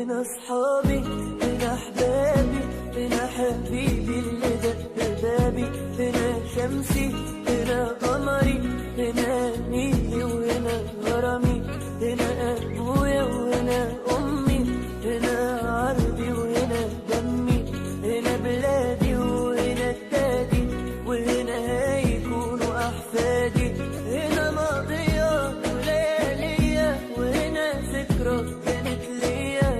هنا أصحابي هنا أحبابي هنا حبيبي اللي دق بابي هنا شمسي هنا قمري هنا نيلي وهنا غرامي هنا أبويا وهنا أمي هنا عربي وهنا دمي هنا بلادي وهنا التادي وهنا هيكونوا أحفادي هنا ماضية وليالية وهنا ذكرى كانت ليا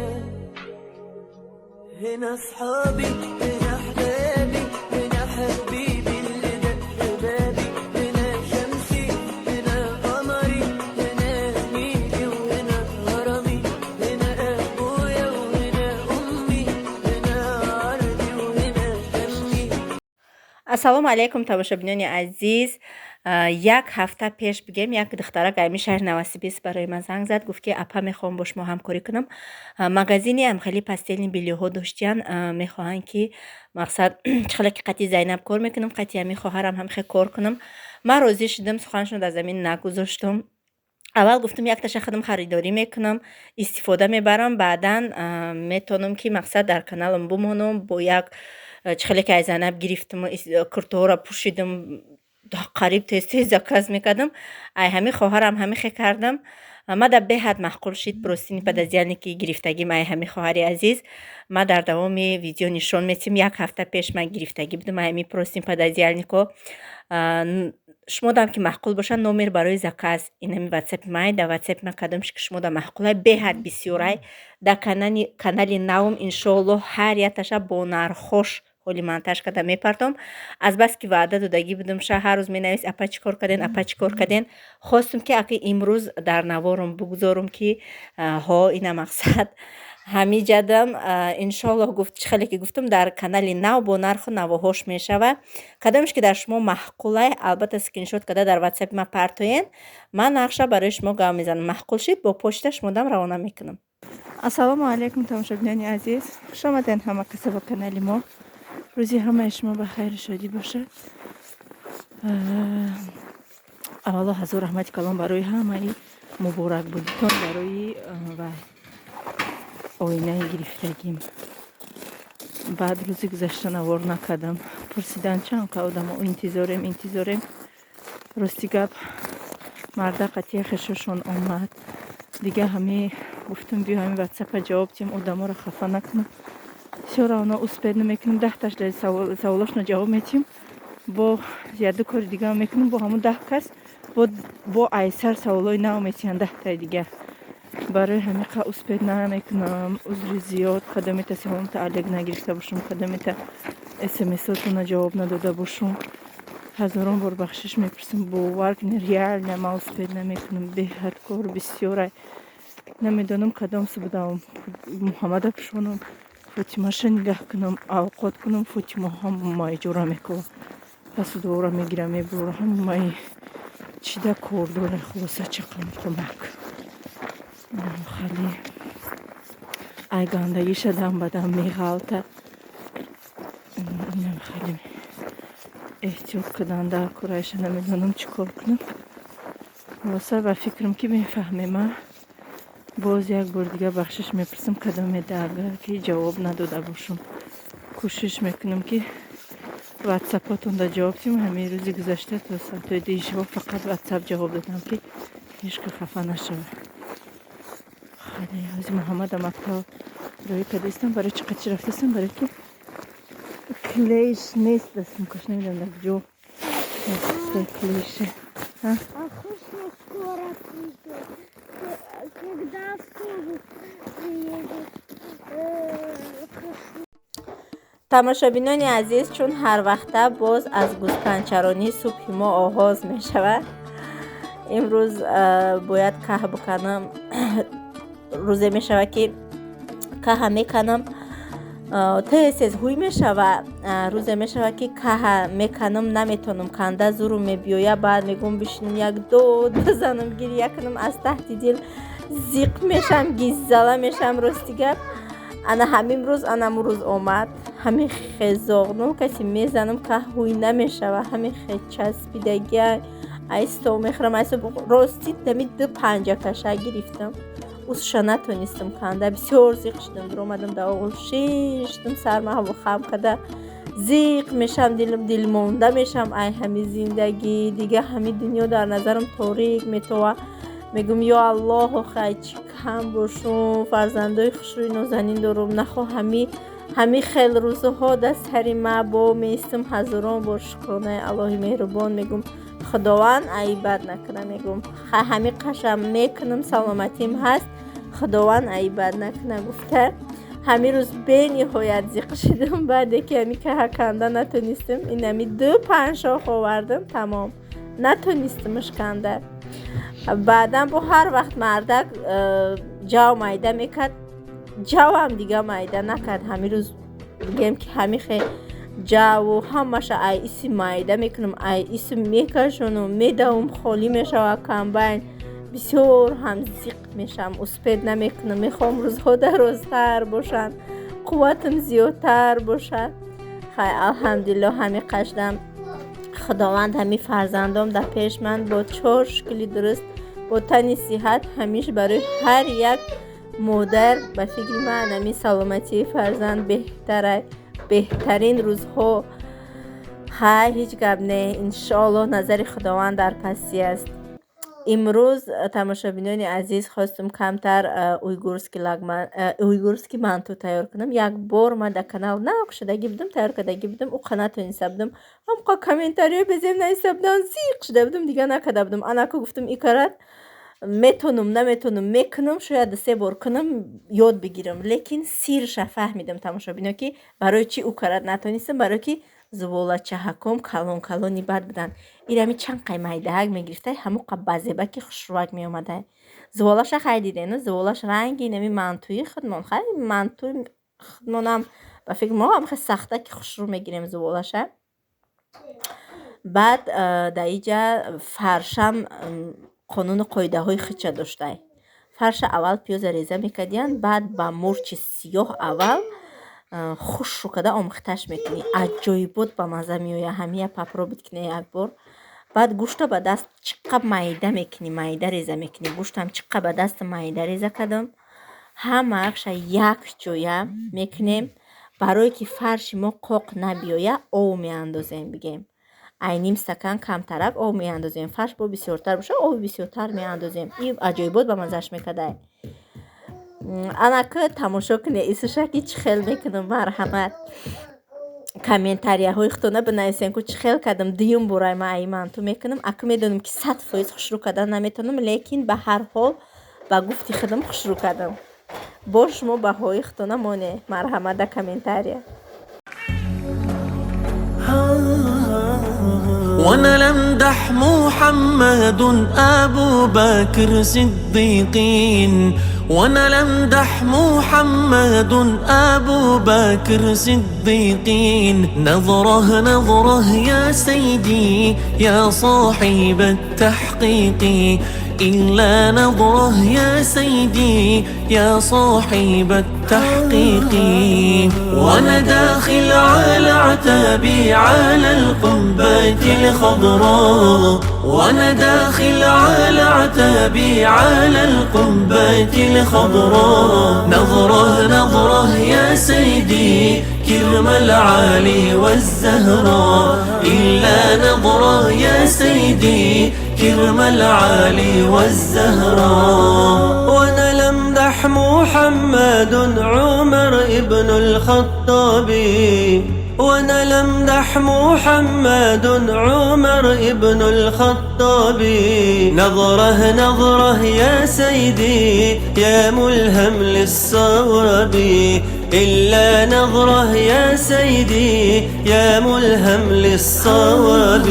هنا أصحابي هنا أحبابي هنا حبيبي اللي دق بابي هنا شمسي هنا قمري هنا نيلي وهنا غرامي هنا أبويا وهنا أمي هنا عربي وهنا دمي. ассалому алайкум тамошобинони азиз. як ҳафта пеш бигем як духтара гайми шаҳр Новосибирск барои ман занг зад, гуфт ки апа мехоҳам бо шумо ҳамкорӣ кунам. магазини амхели пастелни билёҳо доштиян, мехоҳанд ки мақсад чихеле ки қати Зайнаб кор мекунам, қати ами хоҳарам ҳам хе кор кунам. ман розӣ шудам, суханашон дар замин нагузоштам. аввал гуфтам якташа худам харидорӣ мекунам, истифода мебарам, баъдан метонам ки мақсад дар каналам бимонам. бо як чихеле ки аз Зайнаб гирифтам, куртаҳоро пӯшидам, қариб тез заказ мекардам. ай ҳами хоҳарам ҳами хе кардам. мада беҳад маъқул шид простини подозряльне ки гирифтагим. ай ҳами хоҳари азиз, ма дар давоми видео нишон метим як ҳафта пеш ман гирифтагӣ будам ҳами простини подозряльнико. шумо дам ки маъқул боша номер барои заказ инами ватсапи май дар ватсапи ман кадомш ки шумо да маъқулай беҳад бисёрай дар канали навм иншоаллоҳ ҳар якташа бо нархош ҳоли монтаж карда мепартом. азбаски ваъда додагӣ будам ша ҳар рӯз менавис апа чӣ кор карден, апа чӣ кор карден. хостам ки аки имрӯз дар наворам бугзорам ки ҳо ина мақсад ҳами ҷадам. иншоаллоҳ гуфт чихеле ки гуфтам дар канали нав бо нарху навоҳош мешава. кадомш ки дар шумо маъқулай албатта скриншот карда дар ватсапи ман партоен, ман нархша барои шумо гап мезанам. маъқул шид бо почта шумо дам равона мекунам. ассалому алайкум тамошобинони азиз, хуш омаден ҳама каса ба канали мо. рӯзи ҳамаи шумо ба хайру шодӣ бошад. аввало ҳазор раҳмати калон барои ҳамаи муборакбодитон барои оинаи гирифтагим. баъд рӯзи гузашта навор накардам. пурсидан чанд қавдамо интизорем. рости гап марда қатия хешошон омад. дига ҳами гуфтам биё ҳами ватсапа ҷавоб дим, одаморо хафа накунам. все равно успеҳ намекунем, 10 саволошно ҷавоб метим, бо зиёда кори дига мекунем, бо ҳамун 10 кас бо айсар саволои нав метиҳан 10 дига. барои ҳамиқа успеҳ намекунам. узри зиёд, кадомита симонита алек нагирифта бошам, кадомита смсотона ҷавоб надода бошам. ҳазорон бор бахшиш мепурсам, бовар кунед, реально ман успеҳ намекунам. беҳад кор бисёрай. намедонам кадом субудам муҳаммада пӯшонам, фотимаша нигаҳ кунам, авқот кунам. фотима ҳамаи ҷора мекунам, пасудора мегирам, мебурам, ҳамаи чида кор дора. хулоса чақам кӯмак хали ай гандагӣ шадам бадам меғалта. инам хали эҳтиёт кардам дар кораиша, намедонам чӣ кор кунам. хулоса ба фикрам ки мефаҳмема. боз як бор дига бахшиш мепурсам, кадоме дага ки ҷавоб надода бошам. кӯшиш мекунам ки ватсапотонда ҷавоб дим. ҳамин рӯзи гузашта то соатҳои дишаба фақат ватсап ҷавоб додам ки ҳешка хафа нашава. хали ҳози муҳаммада мактаб рои кадистам. барои чӣ қачи рафтастам? барои ки клейш нест дастам каш, намедонам дар куҷо клейше. Когда автобус приедет? тамошобинони азиз, чун ҳар вақта боз аз гӯспанчаронӣ субҳи мо оғоз мешавад, имрӯз бояд каҳ биканам. рӯзе мешавад ки каҳа меканам, тез ҳуй мешава. рӯзе мешавад ки каҳа меканам, наметонам канда зурум мебиёя. баъд мегӯм бишинам як дод бизанам, гирия кунам, аз таҳти дил зиқ мешам, гиззала мешам. рости гап ана ҳамин рӯз анамун рӯз омад. ҳамин хезоғнум каси мезанам каҳ ҳуй намешава. ҳамин хечаспидагия айсто мехӯрам, айсто рости дами ду панҷа каша гирифтам. усша натонистам канда. Бисёр зиқ шудам, биромадам да оғӯл шиштам, сармаҳаву хам када зиқ мешам, дил монда мешам. Ай ҳами зиндагӣ, дига ҳами дунё дар назарам торик метова. Мегум ё Аллоҳ охай чӣ кам бошум, фарзандои хушрӯи нозанин дорум, нахо ҳами хел рӯзҳо дар сари ма бо меистам, ҳазорон бор шукронаи Аллоҳи меҳрубон. Мегум худованд айбат накунад, мегум ҳами қашам мекунам, саломатим ҳаст, худованд айбат накунад гуфта ҳами рӯз бениҳоят зиқ шудам. баъде ки ҳами каҳа канда натонистам, ин ҳами 2 панҷшох овардам, тамом натонистамаш канда. баъдан бо ҳар вақт мардак ҷав майда мекард, ҷавам дига майда накард. ҳами рӯз бигем ки ҳами хе ҷаву ҳамаша ай иси майда мекунам, ай иси мекашонам, медавам холӣ мешава комбайн, бисёр ҳам зиқ мешам, успед намекунам. мехоҳам рӯзҳо дарозтар бошанд, қувватам зиёдтар бошад. хай алҳамдулиллоҳ ҳами қашдам. худованд ҳами фарзандом дар пеш ман бо 4 шукли дуруст, бо тани сиҳат, ҳамиш барои ҳар як модар ба фикри ман ҳами саломатии фарзанд беҳтарин рӯзҳо. хай ҳеҷ гап не, иншоаллоҳ назари худованд дар пастӣ аст. имрӯз тамошобинони азиз хостам камтар уйгурский манту тайёр кунам. як бор ма дар канал накушадагӣ будам, тайёр кардагӣ будам, уқа натониста будам, ҳамқа комментариҳо безем наиста будам, зиқ шуда будам, дига накарда будам. анако гуфтам икарат метонам, наметонам, мекунам, шояд 2 бор кунам, ёд бигирам. лекин сирша фаҳмидам тамошобино ки барои чӣ укарат натонистам, барои ки зуволачаҳаком калон бад буданд. ирами чанд қай майдаҳак мегирифтай, ҳамуқа базебаки хушрувак меомадай. зуволаша хай дидену, зуволаш ранги нами мантуи худмон, хай мантуи худмонам ба фикр мо ҳам хай сахта ки хушрӯ мегирем зуволаша. баъд дар иҷа фаршам қонуну қоидаҳои худша доштай. фарша аввал пиёза реза мекардиянд, баъд ба мурчи сиёҳ аввал хушрӯ када омехташ мекунӣ, аҷоибот ба маза меояд. ҳамия папробит кунӣ як бор. баъд гӯшта ба даст чиққа майда мекунӣ, майда реза мекунӣ. гӯштам чиққа ба даст майда реза кардам, ҳамаакша як ҷоя мекунем. барое ки фарши мо қоқ набиёяд, об меандозем. бигем ай ним стакан камтарак об меандозем, фарш бо бисёртар боша, оби бисёртар меандозем. ин аҷоибот ба мазаш мекардай. анака тамошо кунед исуша ки чӣ хел мекунам. марҳамат, комментарияҳои худтона бинависем ки чӣ хел кардам. дуюм борай ман ай манту мекунам. ака медонам ки 100% хушрӯ кардан наметонам, лекин ба ҳар ҳол ба гуфти худам хушрӯ кардам. бо шумо баҳои худтона моне. марҳамат дар комментария. وانا لمدح محمد ابو بكر صديقين، وانا لمدح محمد ابو بكر صديقين. نظره نظره يا سيدي يا صاحب التحقيق، إلا نظره يا سيدي يا صاحب التحقيق. وانا داخل على عتابي على القبة الخضراء، وانا داخل على عتابي على القبة الخضراء. نظره نظره يا سيدي كرم العالي والزهراء، إلا نظره يا سيدي كرم العالي والزهراء. وانا لمدح محمد عمر ابن الخطاب، وانا لمدح محمد عمر ابن الخطاب. نظره نظره يا سيدي يا ملهم للصواب، إلا نظره يا سيدي يا ملهم للصواب.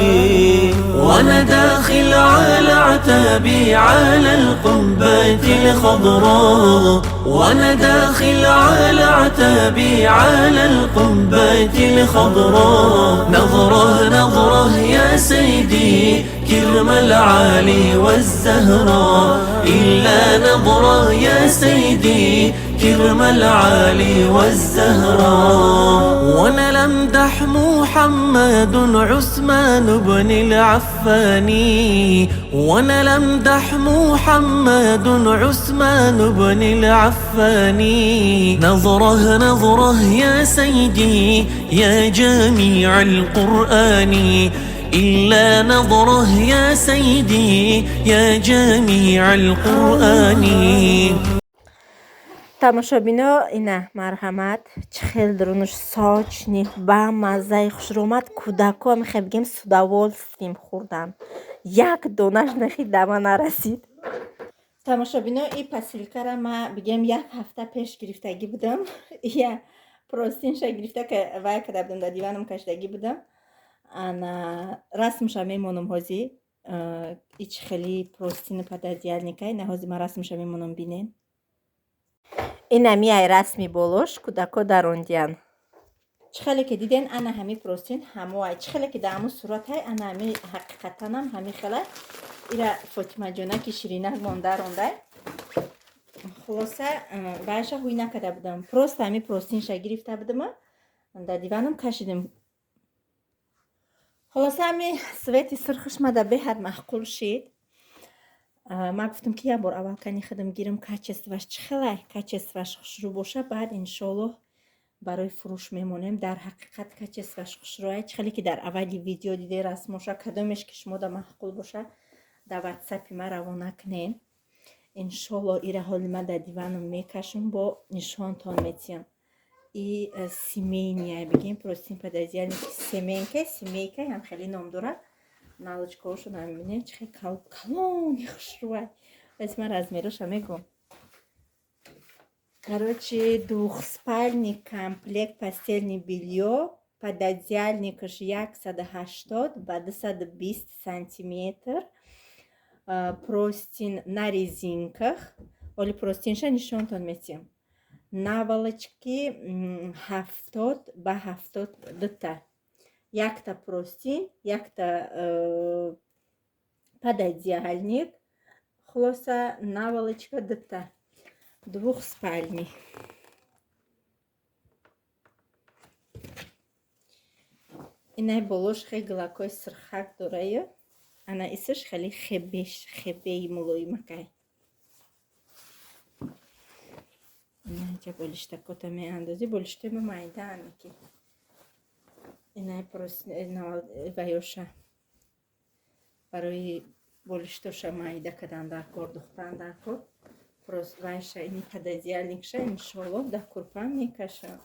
وانا داخل على عتابي على القبة الخضراء، وانا داخل على عتابي على القبة الخضراء. نظره نظره يا سيدي كرم العالي والزهراء، إلا نظره يا سيدي كرم العالي والزهراء. وانا لمدح محمد محمد عثمان بن العفاني وانا لمدح محمد عثمان بن العفاني نظره نظره يا سيدي يا جميع القرآن إلا نظره يا سيدي يا جميع القرآن. тамошобино ина марҳамат чихел дурунуш сочни ба маззаи хушрӯмад кӯдако мехоҳем бигем с удовольствием хӯрдан як донаш нахи дама нарасид. тамошобино и посилкара ма бигем як ҳафта пеш гирифтагӣ будам я простинша гирифта вай када будам дар диванам кашидаги будам ана расмша мемонам ҳози и чихели простини пододеялникай на ҳози ма расмша мемонам бинен ина миай расми болош кӯдако дарондиян чихеле ки диден ана ҳами простин ҳамоай чихеле ки дар ҳамун суратай ана ҳами ҳақиқатанам ҳами хела ира фотимаҷонаки ширинак мондарондай хулоса баша ҳуй накарда будам просто ҳами простинша гирифта будама дар диванам кашидем. хулоса ҳами свети сирхиш мада беҳад маъқул шид. ма гуфтам ки як бор аввал кани худам гирам качестваш чихелай качестваш хушрӯ боша баъд иншоаллоҳ барои фурӯш мемонем. дар ҳақиқат качестваш хушрӯай чихеле ки дар аввали видео диде расмоша кадомеш ки шумода маъқул боша дар ватсапи ма равона кунен иншоаллоҳ ира ҳоли ма дар диванам мекашам бо нишонтон метиҳам. и семейния бигем простин пододеялники семейкай ҳам хеле ном дорад налочкаошо намебинем чихе калони хушрӯай вази ман размероша мегӯм. короче двухспальный комплект постельное белье пододеялникаш 180 ба 220 сантиметр простин на резинках оли простинша нишонтон метиҳам наволочки 70 ба 72 якта простин якта пододеяльник хулоса наволочка дта двухспальный. инай болош хеле глакой сирхак дораю ана исш хеле хебеи мулоимакай инаҷа болиштакота меандозӣ болиштои майдааники инай ваёша барои болиштоша майда кадан дар кор духтан дар кор вайша ини пододеялникша иншоаллоҳ дар курпам мекашам.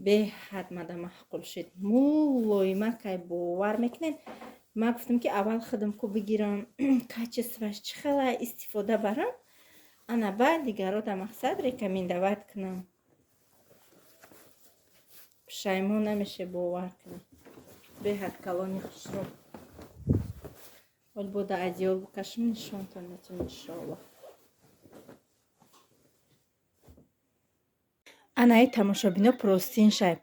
беҳад мада маъқул шид мулоимакай бовар мекунед. ма гуфтам ки аввал худам ку бигирам качестваш чихела истифода барам ана баъд дигарода мақсад рекомендовать кунам. пушаймон намеше бовар кунам беҳад калони хушрӯ ҳол бода адиёл букашам нишонтон метавонам иншоаллоҳ. анаи тамошобино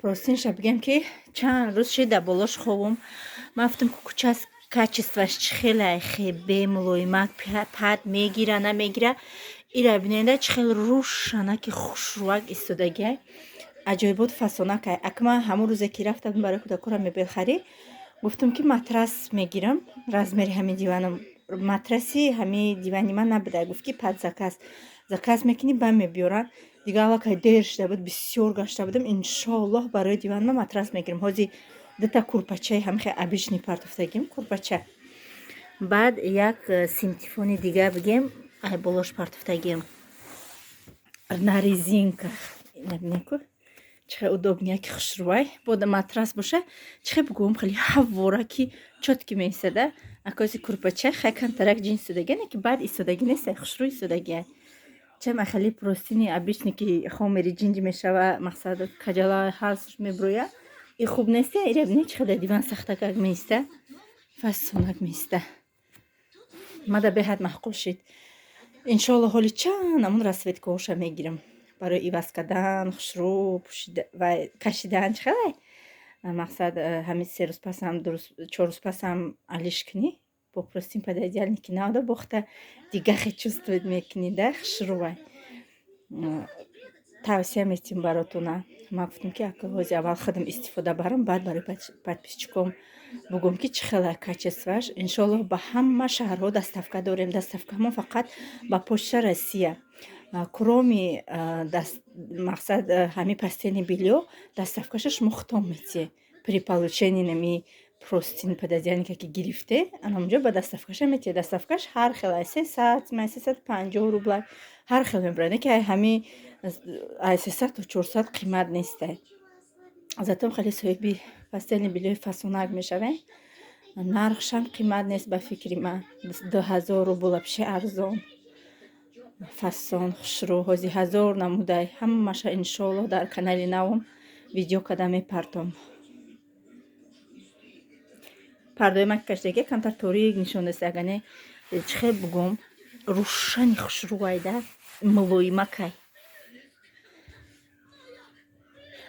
простинша бигем ки чанд рӯз шида болош ховум ма гуфтам ки качестваш чихелай хебе мулоимак пад мегира намегира ира биненда чихел рӯшанаки хушрӯак истодагиай аҷоибот фасонакай. акма ҳамун рӯзе ки рафтам барои кӯдакора мебел харид гуфтам ки матрас мегирам размери ҳами диванам матраси ҳами дивани ман набуда гуфт ки пад заказ мекунӣ ба мебиёран дига аллакай дер шуда буд бисёр гашта будам иншоаллоҳ барои дивани ман матрас мегирам ҳози дута курпачаи ҳамихе обични партофтагим курпача баъд як симтифони дига бигем ай болош партофтагим на резинках набинеку чихе удобнияки хушрӯай бода матрас боша чихе бигӯм хеле ҳаввораки чотки меистода акоси курпача хайкантарак ҷин истодагия не ки баъд истодагӣ нестай хушрӯ истодагия чама хеле простини обични ки хомери ҷинҷ мешава мақсад каҷала ҳаз меброя и хуб несте ира бинед чихе дар диван сахтакак меиста фасонак меиста мада беҳад маъқул шид. иншоаллоҳ ҳоли чанд амун расветкаоша мегирам барои иваз кардан хушрӯ ва кашидан чихелай мақсад ҳамин 3 рӯз пасам 4 рӯз пасам алиш кунӣ бо простин пододеялники наода бохта дигахе чувствовать мекунӣ да хушрӯвай тавсия метим баротуна. Ман гуфтам ки акалози аввал худам истифода барам, баъд барои подписчиком бугум ки чӣ хела качестваш. Иншоллоҳ ба ҳама шаҳрҳо доставка дорем. Доставкаҳамон фақат ба почта Россия. Кроме мақсад ҳами пастельни белье доставкашаш мухтом метие. При получении нами простин пододеяльника ки гирифте, анамҷо ба доставкаша метие. Доставкаш ҳар хел ай 300, 350 рубла ҳар хел мебарад. Ки ай ҳами ай 300 то 400 қимат нестай. Затон хеле соҳиби пастельни бельёи фасонак мешавем. Нархшам қимат нест ба фикри ман. 2000 рубла пиши арзон. Фасон хушрӯ ҳози 1000 намудай ҳамаша иншоаллоҳ дар канали навум видео када мепартом. Пардои ман каштаги камтар торик нишон дест. Агане чихе бугум рӯшани хушрӯайда мулоимакай.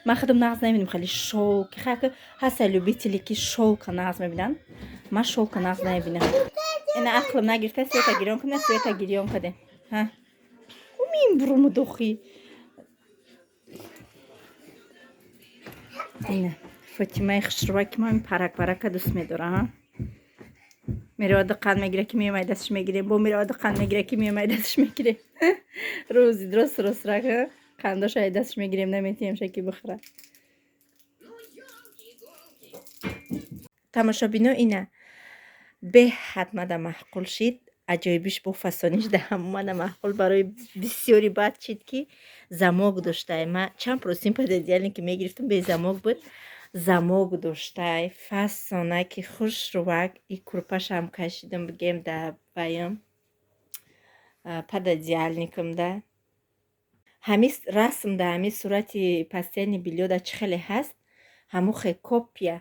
Ман худам нағз намебинам хали шолки. Хак ҳаста любители ки шолка нағз мебинан. Ман шолка нағз намебинам. Ина ақлам нагирифта света гирён кунда света гирён кадем. Ха. Умин бурум дохи. Ина Фатимаи хушрӯа ки ман парак парака дӯст медорам. Меравад қан мегире ки меомад дасташ мегирем. Бо меравад қан мегире ки меомад дасташ мегирем. Рӯзи дрост рака қандош ай дасташ мегирем наметием шаки бихӯра. тамошобино ина беҳад мада маъқул шид. аҷоибиш бо фасониш даҳам мада маъқул барои бисёри бад шид ки замок доштай. Ма чанд простин пододеяльник ки мегирифтам бе замок буд. Замок доштай фасонаки хушрӯак и курпашам кашидам бигем да ваям пододеяльникамда. Ҳами расмда ҳами сурати пастельни бельёда чӣ хеле ҳаст. Ҳамухе копия.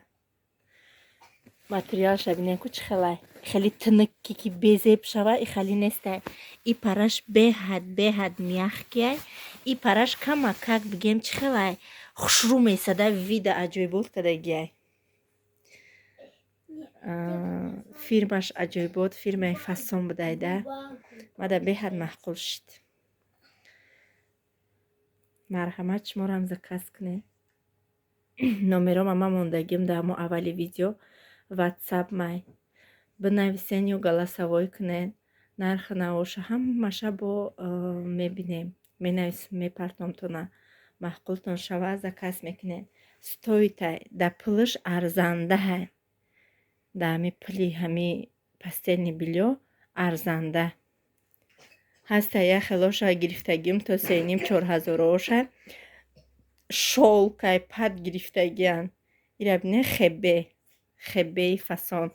Материалша бинем ку чӣ хелай. Хеле тинакки ки безеб шава и хали нестай. И параш беҳад мягкияй. И параш камакак бигем чӣ хелай. Хушрӯ месада вида аҷоибот кадагияй. Фирмаш аҷоибот фирмаи фасон будайда. Мада беҳад маъқул шид. марҳамат шуморам заказ кунед. номером ама мондагим дар мо аввали видео ватсап май бинависен ё галасавой кунед. нархи навоша ҳамаша бо мебинем менависем мепартомтона маъқултон шава заказ мекунед. стоитай да пулиш арзандаҳай. да ҳами пули ҳами пастельни бельё арзанда ҳаста. як хелоша гирифтагим то 3500-4000 оша шолкай пад гирифтагиян. ира бинед хебеи фасон.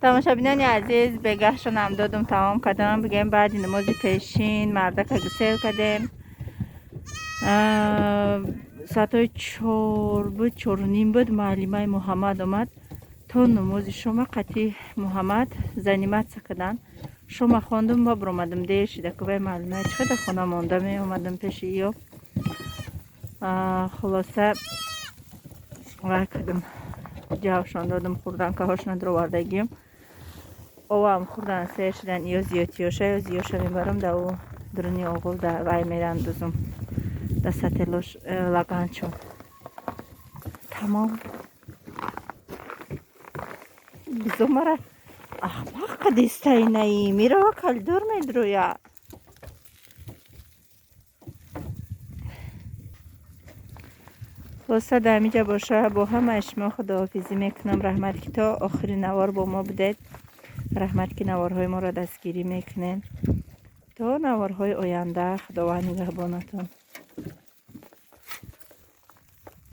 тамошобинони азиз бегаҳшонам додум тамом кардам. бигем баъди намози пешин мардака гусел кардем. соатои 4 буд 4:30 буд. муаллимаи муҳаммад омад то намози шома қати муҳаммад заниматся кадан. шома хондум ба буромадам дер шида кубай муаллимаи чихеда хона монда меомадам пеши ё. хулоса вай кардам ҷавшон додам хурданкаҳошна дуровардагим. овам хурдан сер шидан ё зиётиёша ё зиёша мебарам да у дуруни оғул да вай мерандузум да сателош лаганчо тамом. бизомара ахмақ қадистайнаи мирава калдор медроя. хулоса да ҳамиҷа боша. бо ҳамаи шумо худоҳофизӣ мекунам. раҳмат ки то охири навор бо мо будед. раҳмат ки наворҳои моро дастгирӣ мекунед. то наворҳои оянда худованд нигаҳбонатон.